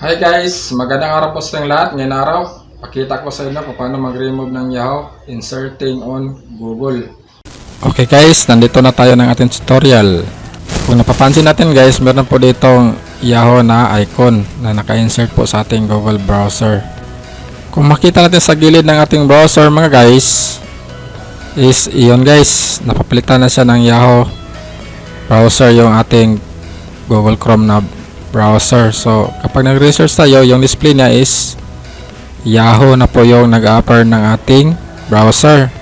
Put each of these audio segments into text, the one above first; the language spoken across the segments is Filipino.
Hi guys! Magandang araw po sa inyong lahat. Ngayong araw, pakita ko sa inyo kung paano mag-remove ng Yahoo inserting on Google. Okay guys, nandito na tayo ng ating tutorial. Kung napapansin natin guys, meron po ditong Yahoo na icon na naka-insert po sa ating Google browser. Kung makita natin sa gilid ng ating browser mga guys, is iyon guys, napapalitan na siya ng Yahoo browser yung ating Google Chrome na browser. So kapag nag-research tayo, yung display niya is Yahoo na po yung nag-upper ng ating browser.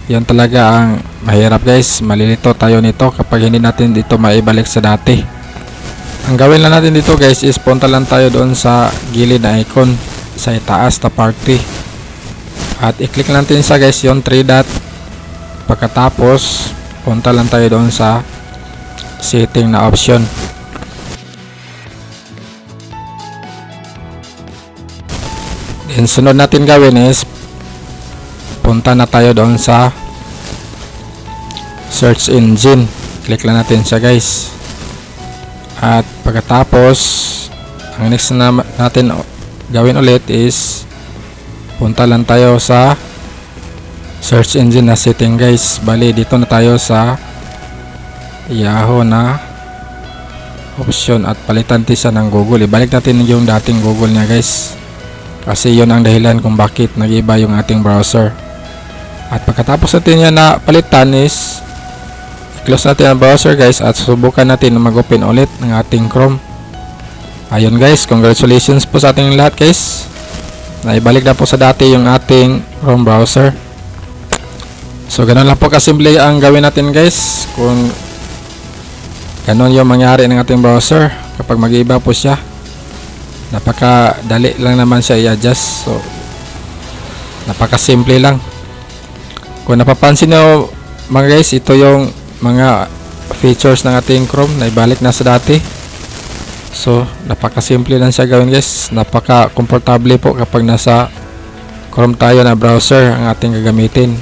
Yan talaga ang mahirap guys, malilito tayo nito kapag hindi natin dito maibalik sa dati. Ang gawin lang natin dito guys is punta lang tayo doon sa gilid na icon sa itaas na party at i-click natin sa guys yung 3 dot. Pagkatapos punta lang tayo doon sa setting na option. Then sunod natin gawin is punta na tayo doon sa search engine. Click lang natin siya guys. At pagkatapos ang next na natin gawin ulit is punta lang tayo sa search engine na setting guys. Bali dito na tayo sa Yahoo na option at palitan natin siya ng Google. Ibalik natin yung dating Google niya guys, kasi yun ang dahilan kung bakit nag-iba yung ating browser. At pagkatapos natin yan na palitan is close natin ang browser guys at subukan natin na mag-open ulit ng ating Chrome. Ayun guys, congratulations po sa ating lahat guys, naibalik na po sa dati yung ating Chrome browser. So ganun lang po kasimple ang gawin natin guys kung ganun yung mangyari ng ating browser kapag mag-iba po siya. Napakadali lang naman siya i-adjust. So napakasimple lang. Kung napapansin nyo mga guys, ito yung mga features ng ating Chrome na ibalik na sa dati. So napakasimple lang siya gawin guys. Napaka-komportable po kapag nasa Chrome tayo na browser ang ating gagamitin.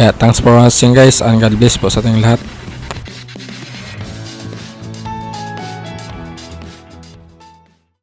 Yeah, thanks for watching guys and God bless po sa ating lahat.